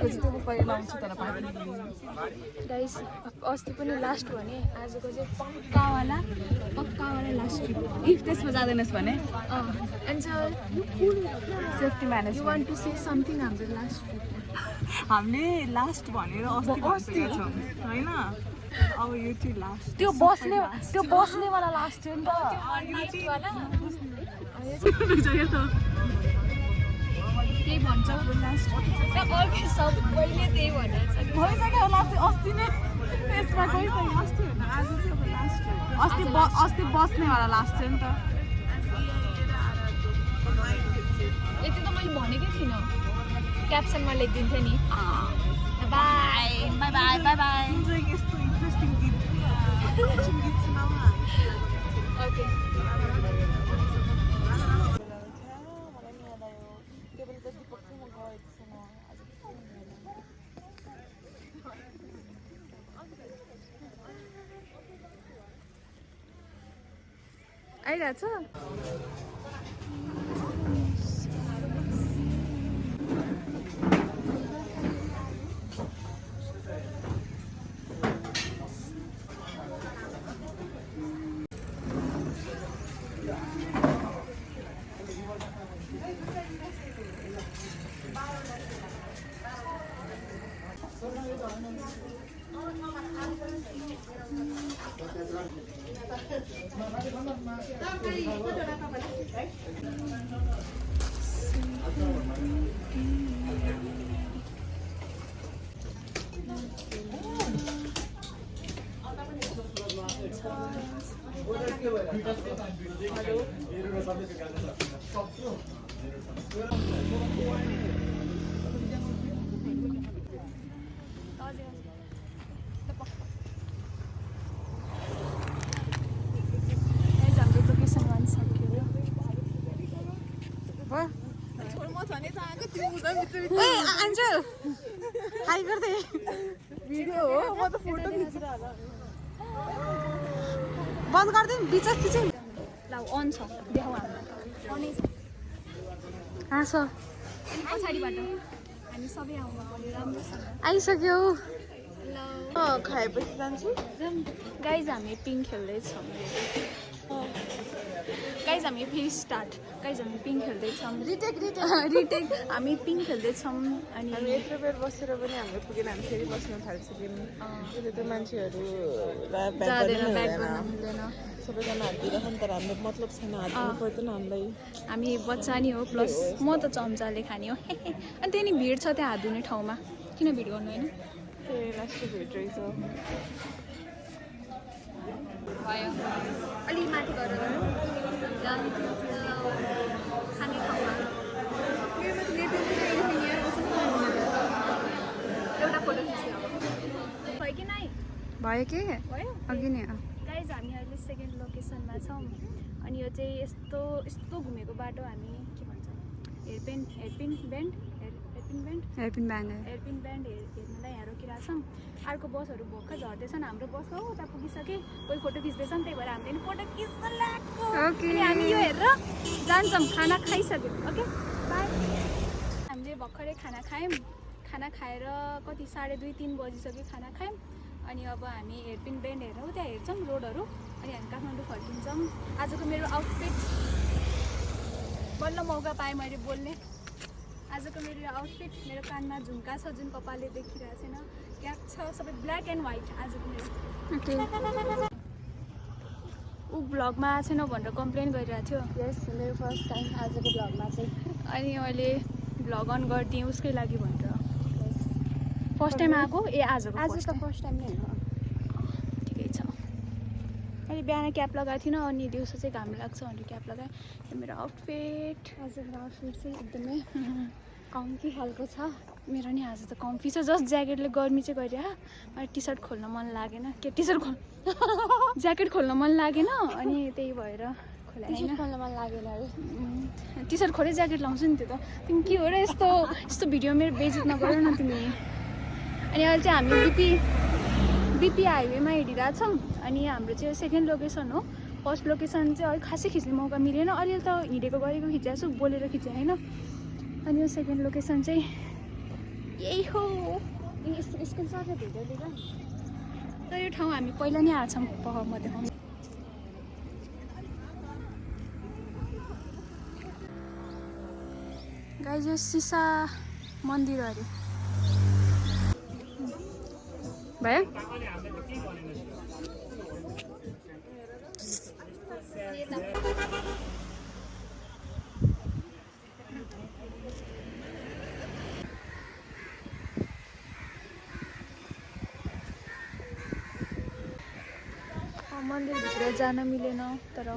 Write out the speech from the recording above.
खोजी त्यो पहिले लाउँछु तर पार्टी गाइस अस्ति पनि लास्ट भने आजको चाहिँ पक्कावाला लास्ट ट्रिप इफ त्यसमा जाँदैनस् भने and safety you management want to say something हाम्रो लास्ट ट्रिप हामीले लास्ट भनेर अस्ति भनिसकेका छौँ होइन अब यो चाहिँ लास्ट त्यो बस्नेवाला लास्ट थियो नि त त्यही भन्छ लास्ट अर्कै सबैले त्यही भनेको छ भइसक्यो होला अस्ति नै त्यसमा गइसक्यो अस्ति होइन आज चाहिँ अब लास्ट हो अस्ति बस्नेवाला लास्ट थियो नि त यति त मैले भनेकै थिइनँ क्याप्सनमा लेखिदिन्थेँ नि by by by by by यस्तो इन्ट्रेस्टिङ गीत सुनाऊ न ओके आइरहेछ आन्जल हाई गर्दै भिडियो हो म त फोटो खिचिरहेको बन्द गरिदिउँ बिच खिचौँ ल अन छ देखाऊ हामीलाई हाँस पछाडिबाट हामी सबै आउनु पर्यो राम्रोसँग आइसक्यो ल खाएपछि जान्छु गाइज हामी पिङ खेल्दैछौँ गाइज हामी फेरि स्टार्ट गाइज हामी पिङ खेल्दैछौँ रिटेक हामी पिङ खेल्दैछौँ अनि हामी यत्रो बेर बसेर पनि हाम्रो पुगेन हामी फेरि बस्न थाल्छौँ त्यो मान्छेहरू मिल्दैन सबैजना हात दिइराख्छ नि तर हाम्रो मतलब छैन हात दिनु पर्दैन हामीलाई हामी बच्चा नि हो प्लस म त चम्चाले खाने हो अनि त्यही नि भिड छ त्यहाँ हात धुने ठाउँमा किन भिड गर्नु होइन लास्ट भेट रहेछ भयो अलि माथि गरेर खाने ठाउँमा एउटा फोटो खिच्यो भयो कि नै भयो के भयो अघि नै गाइज हामी अहिले सेकेन्ड लोकेसनमा छौँ अनि यो चाहिँ यस्तो घुमेको बाटो हामी के भन्छ हेयरपिन ब्यान्ड हेर्नलाई यहाँ रोकिरहेछौँ अर्को बसहरू भर्खर झर्दैछन् हाम्रो बस हो उता पुगिसके कोही फोटो खिच्दैछन् त्यही भएर हामीले पनि फोटो खिच्न लाग्यो अनि हामी यो हेरेर जान्छौँ खाना खाइसक्यो ओके बाई हामीले भर्खरै खाना खाएर कति 2:30-3 बजिसक्यो खाना खायौँ अनि अब हामी हेयरपिन ब्यान्ड हेर्नु त्यहाँ हेर्छौँ रोडहरू अनि हामी काठमाडौँ फर्किन्छौँ आजको मेरो आउटफिट बल्ल मौका पाएँ मैले बोल्ने आजको मेरो आउटफिट मेरो कानमा झुम्का छ जुन कपालले देखिरहेको छैन क्याप छ सबै ब्ल्याक एन्ड व्हाइट आजको मेरो ऊ भ्लगमा आएको छैन भनेर कम्प्लेन गरिरहेको थियो यस मेरो फर्स्ट टाइम आजको भ्लगमा चाहिँ अनि मैले भ्लग अन गरिदिएँ उसकै लागि भनेर फर्स्ट टाइम आएको आज त फर्स्ट टाइम नै हो ठिकै छ मैले बिहान क्याप लगाएको थिइनँ अनि दिउँसो चाहिँ घाम लाग्छ भनेर क्याप लगाएँ यो मेरो आउटफिट आजको आउटफिट चाहिँ एकदमै कम्फी खालको छ मेरो नि आज त कम्फी छ जस्ट ज्याकेटले गर्मी चाहिँ गरिरह मलाई टी सर्ट खोल्न मन लागेन के टी सर्ट ज्याकेट खोल्न मन लागेन अनि त्यही भएर खोल्न मन लागेन अरे टी सर्ट खोले ज्याकेट लाउँछु नि त्यो त तिमी के हो र यस्तो भिडियो मेरो बेइज्जत नगर न तिमी अनि अहिले चाहिँ हामी बिपी हाइवेमा हिँडिरहेछौँ अनि हाम्रो चाहिँ सेकेन्ड लोकेसन हो फर्स्ट लोकेसन चाहिँ अलिक खासै खिच्ने मौका मिलेन अलिअलि त हिँडेको गरेको खिचेको छु बोलेर खिचेँ होइन अनि यो सेकेन्ड लोकेसन चाहिँ यही हो स्कुल सकेर भिडियो लिएर तर यो ठाउँ हामी पहिला नै आएको छौँ म देखाउँछु गाइज यो सिसा मन्दिर अरे भयो मन्दिरभित्र जान मिलेन तर